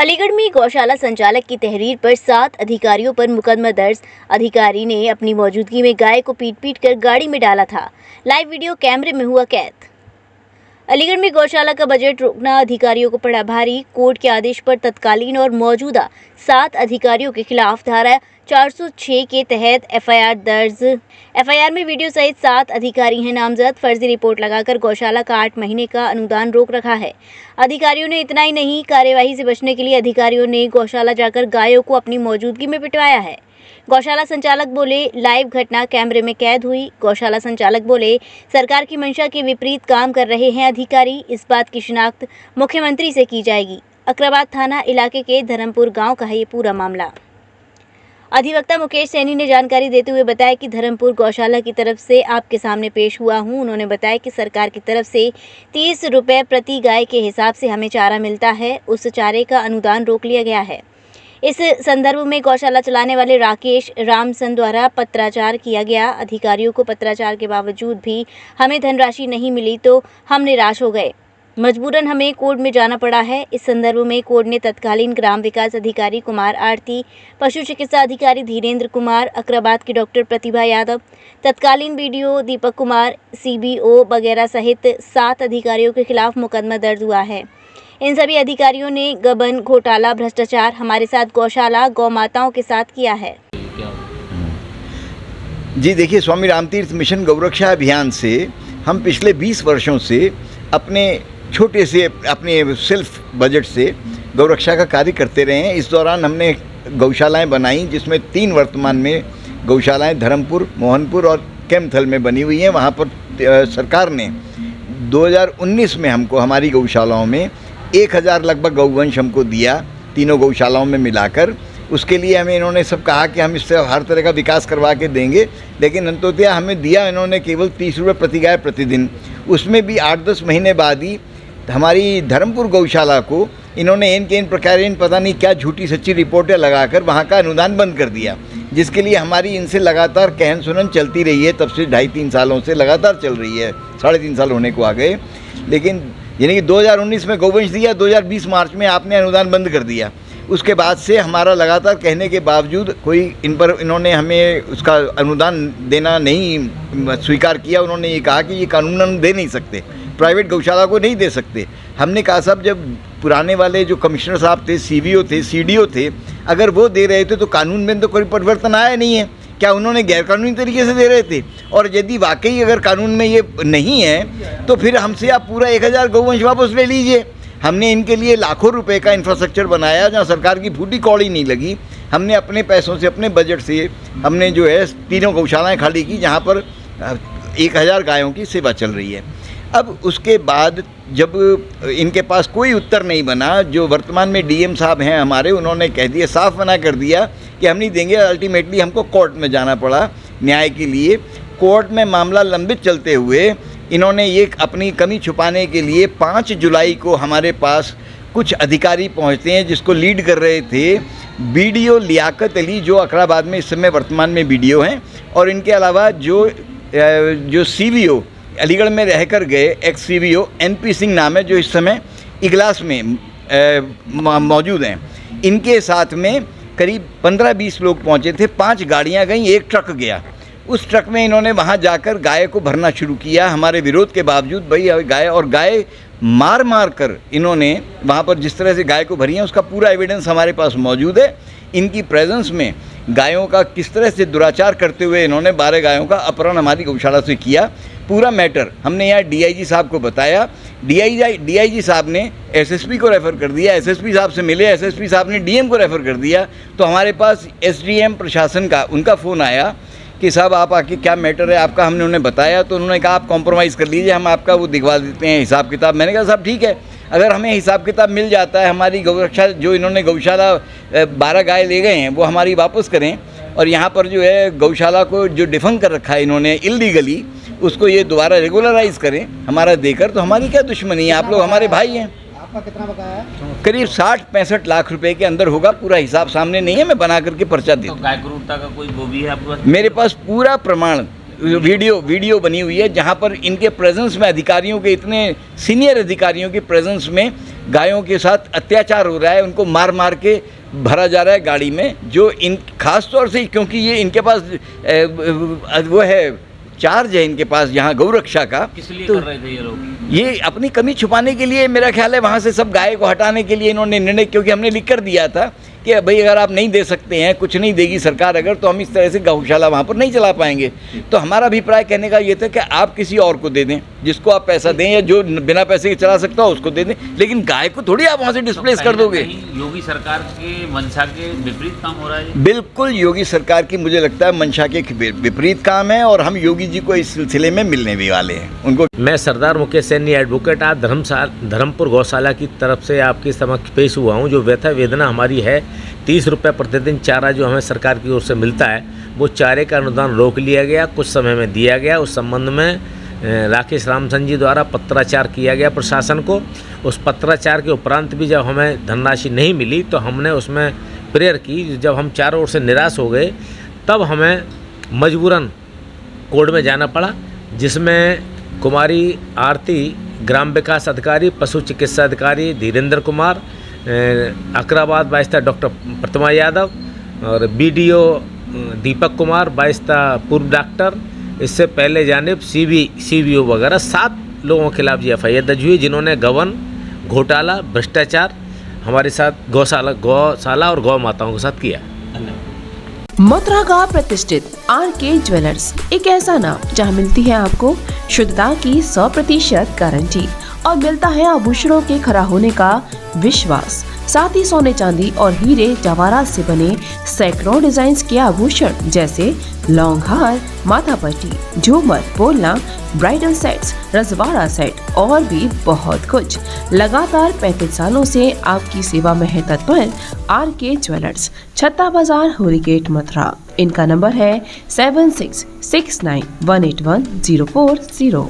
अलीगढ़ में गौशाला संचालक की तहरीर पर 7 अधिकारियों पर मुकदमा दर्ज। अधिकारी ने अपनी मौजूदगी में गाय को पीट कर गाड़ी में डाला था। लाइव वीडियो कैमरे में हुआ कैद। अलीगढ़ में गौशाला का बजट रोकना अधिकारियों को पड़ा भारी। कोर्ट के आदेश पर तत्कालीन और मौजूदा 7 अधिकारियों के खिलाफ धारा 406 के तहत एफआईआर दर्ज। एफआईआर में वीडियो सहित 7 अधिकारी हैं नामजद। फर्जी रिपोर्ट लगाकर गौशाला का 8 महीने का अनुदान रोक रखा है। अधिकारियों ने इतना ही नहीं, कार्यवाही से बचने के लिए अधिकारियों ने गौशाला जाकर गायों को अपनी मौजूदगी में पिटवाया है। गौशाला संचालक बोले, लाइव घटना कैमरे में कैद हुई। गौशाला संचालक बोले, सरकार की मंशा के विपरीत काम कर रहे हैं अधिकारी। इस बात की शिनाख्त मुख्यमंत्री से की जाएगी। अकराबाद थाना इलाके के धर्मपुर गांव का है ये पूरा मामला। अधिवक्ता मुकेश सैनी ने जानकारी देते हुए बताया कि धर्मपुर गौशाला की तरफ से आपके सामने पेश हुआ हूं। उन्होंने बताया कि सरकार की तरफ से 30 रुपये प्रति गाय के हिसाब से हमें चारा मिलता है। उस चारे का अनुदान रोक लिया गया है। इस संदर्भ में गौशाला चलाने वाले राकेश रामसन द्वारा पत्राचार किया गया। अधिकारियों को पत्राचार के बावजूद भी हमें धनराशि नहीं मिली तो हम निराश हो गए। मजबूरन हमें कोर्ट में जाना पड़ा है। इस संदर्भ में कोर्ट ने तत्कालीन ग्राम विकास अधिकारी कुमार आरती, पशु चिकित्सा अधिकारी धीरेन्द्र कुमार, अकराबाद की डॉक्टर प्रतिभा यादव, तत्कालीन बीडीओ दीपक कुमार, सीबीओ वगैरह सहित 7 अधिकारियों के खिलाफ मुकदमा दर्ज हुआ है। इन सभी अधिकारियों ने गबन, घोटाला, भ्रष्टाचार हमारे साथ गौशाला, गौ माताओं के साथ किया है। जी देखिए, स्वामी रामतीर्थ मिशन गौरक्षा अभियान से हम पिछले 20 वर्षों से अपने छोटे से अपने सेल्फ बजट से गौरक्षा का कार्य करते रहे हैं। इस दौरान हमने गौशालाएं बनाई, जिसमें 3 वर्तमान में गौशालाएं धर्मपुर, मोहनपुर और केमथल में बनी हुई हैं। वहाँ पर सरकार ने 2019 में हमको हमारी गौशालाओं में 1000 लगभग गौवंश हमको दिया, तीनों गौशालाओं में मिलाकर। उसके लिए हमें इन्होंने सब कहा कि हम इससे हर तरह का विकास करवा के देंगे, लेकिन अंततः हमें दिया इन्होंने केवल 30 रुपये प्रति गाय प्रतिदिन। उसमें भी 8-10 महीने बाद ही हमारी धर्मपुर गौशाला को इन्होंने इन प्रकार पता नहीं क्या झूठी सच्ची रिपोर्टें लगाकर वहाँ का अनुदान बंद कर दिया, जिसके लिए हमारी इनसे लगातार कहन सुनन चलती रही है। तब से 2.5-3 सालों से लगातार चल रही है, 3.5 साल होने को आ गए। लेकिन यानी कि 2019 में गौवंश दिया, 2020 मार्च में आपने अनुदान बंद कर दिया। उसके बाद से हमारा लगातार कहने के बावजूद इन्होंने हमें उसका अनुदान देना नहीं स्वीकार किया। उन्होंने ये कहा कि ये कानूनन दे नहीं सकते, प्राइवेट गौशाला को नहीं दे सकते। हमने कहा साहब, जब पुराने वाले जो कमिश्नर साहब थे, सीबीओ थे, सीडीओ थे, अगर वो दे रहे थे तो कानून में तो कोई परिवर्तन आया नहीं है। क्या उन्होंने गैरकानूनी तरीके से दे रहे थे? और यदि वाकई अगर कानून में ये नहीं है तो फिर हमसे आप पूरा 1000 गौवंश वापस ले लीजिए। हमने इनके लिए लाखों रुपए का इंफ्रास्ट्रक्चर बनाया, जहाँ सरकार की फूटी कौड़ी नहीं लगी। हमने अपने पैसों से, अपने बजट से हमने जो है 3 गौशालाएँ खाली की, जहाँ पर 1000 गायों की सेवा चल रही है। अब उसके बाद जब इनके पास कोई उत्तर नहीं बना, जो वर्तमान में डीएम साहब हैं हमारे, उन्होंने कह दिया, साफ मना कर दिया कि हम नहीं देंगे। अल्टीमेटली हमको कोर्ट में जाना पड़ा न्याय के लिए। कोर्ट में मामला लंबित चलते हुए इन्होंने ये अपनी कमी छुपाने के लिए 5 जुलाई को हमारे पास कुछ अधिकारी पहुंचते हैं, जिसको लीड कर रहे थे बीडीओ लियाकत अली, जो अकराबाद में इस समय वर्तमान में बीडीओ हैं, और इनके अलावा जो सीबीओ अलीगढ़ में रहकर गए, एक्स सीबीओ एनपी सिंह नाम है, जो इस समय इगलास में मौजूद हैं। इनके साथ में करीब 15-20 लोग पहुंचे थे। 5 गाड़ियां गईं, 1 ट्रक गया। उस ट्रक में इन्होंने वहां जाकर गाय को भरना शुरू किया, हमारे विरोध के बावजूद। भाई गाय मार मार कर इन्होंने वहां पर जिस तरह से गाय को भरी है, उसका पूरा एविडेंस हमारे पास मौजूद है। इनकी प्रेजेंस में गायों का किस तरह से दुराचार करते हुए इन्होंने 12 गायों का अपहरण हमारी गौशाला से किया। पूरा मैटर हमने यहाँ डीआईजी साहब को बताया। डीआईजी साहब ने एसएसपी को रेफ़र कर दिया, एसएसपी साहब से मिले, एसएसपी साहब ने डीएम को रेफ़र कर दिया। तो हमारे पास एसडीएम प्रशासन का उनका फ़ोन आया कि साहब आप आके क्या मैटर है आपका। हमने उन्हें बताया तो उन्होंने कहा आप कॉम्प्रोमाइज़ कर लीजिए, हम आपका वो दिखवा देते हैं हिसाब किताब। मैंने कहा साहब ठीक है, अगर हमें हिसाब किताब मिल जाता है, हमारी गौरक्षा जो इन्होंने गौशाला 12 गाय ले गए हैं वो हमारी वापस करें, और यहाँ पर जो है गौशाला को जो डिफंग कर रखा है इन्होंने इल्लीगली, उसको ये दोबारा रेगुलराइज करें हमारा देकर, तो हमारी क्या दुश्मनी है? आप लोग हमारे भाई हैं। आपका कितना बकाया है? करीब 60-65 लाख रुपए के अंदर होगा। पूरा हिसाब सामने नहीं है, मैं बना करके पर्चा दे दूँ। गाय क्रूरता का कोई वो भी है आपके पास? मेरे पास पूरा प्रमाण वीडियो बनी हुई है जहाँ पर इनके प्रेजेंस में, अधिकारियों के, इतने सीनियर अधिकारियों के प्रेजेंस में गायों के साथ अत्याचार हो रहा है, उनको मार मार के भरा जा रहा है गाड़ी में, जो इन खास तौर से क्योंकि ये इनके पास वो है, चार्ज है इनके पास यहाँ गौरक्षा का। किस लिए तो कर रहे थे ये लोग? ये अपनी कमी छुपाने के लिए, मेरा ख्याल है वहाँ से सब गाय को हटाने के लिए इन्होंने निर्णय, क्योंकि हमने लिख कर दिया था कि भाई अगर आप नहीं दे सकते हैं, कुछ नहीं देगी सरकार अगर, तो हम इस तरह से गौशाला वहाँ पर नहीं चला पाएंगे। तो हमारा अभिप्राय कहने का ये था कि आप किसी और को दे दें, जिसको आप पैसा दें, या जो बिना पैसे के चला सकता हो उसको दे दें, लेकिन गाय को थोड़ी आप वहाँ से डिस्प्लेस कर दोगे। योगी सरकार के मंशा के विपरीत काम हो रहा है। बिल्कुल योगी सरकार की मुझे लगता है मंशा के विपरीत काम है, और हम योगी जी को इस सिलसिले में मिलने भी वाले हैं उनको। मैं सरदार मुकेश सैनी एडवोकेट आज धर्मपुर गौशाला की तरफ से आपके समक्ष पेश हुआ हूँ। जो व्यथा वेदना हमारी है, 30 रुपये प्रतिदिन चारा जो हमें सरकार की ओर से मिलता है, वो चारे का अनुदान रोक लिया गया, कुछ समय में दिया गया। उस संबंध में राकेश रामसन जी द्वारा पत्राचार किया गया प्रशासन को। उस पत्राचार के उपरांत भी जब हमें धनराशि नहीं मिली तो हमने उसमें प्रेयर की। जब हम चारों ओर से निराश हो गए तब हमें मजबूरन कोर्ट में जाना पड़ा, जिसमें कुमारी आरती, ग्राम विकास अधिकारी, पशु चिकित्सा अधिकारी धीरेन्द्र कुमार, अकराबाद बाइस्ता डॉक्टर प्रतिमा यादव और दीपक कुमार बाइस्ता पूर्व डॉक्टर, इससे पहले जानिब CBO वगैरह 7 लोगों के खिलाफ FIR दर्ज हुई, जिन्होंने गबन, घोटाला, भ्रष्टाचार हमारे साथ गौशाला और गौ माताओं के साथ किया। मथुरा का प्रतिष्ठित RK ज्वेलर्स, एक ऐसा नाम जहां मिलती है आपको शुद्धता की 100% गारंटी और मिलता है आभूषणों के खरा होने का विश्वास। साथ ही सोने चांदी और हीरे जवाहरात से बने सैकड़ों डिजाइन के आभूषण, जैसे लॉन्ग हार, माथा पट्टी, झूमर, बोलना, ब्राइडल सेट्स, रजवाड़ा सेट और भी बहुत कुछ। लगातार 35 सालों से आपकी सेवा में है तत्पर RK ज्वेलर्स, छत्ता बाजार, होली गेट, मथुरा। इनका नंबर है 7669181040।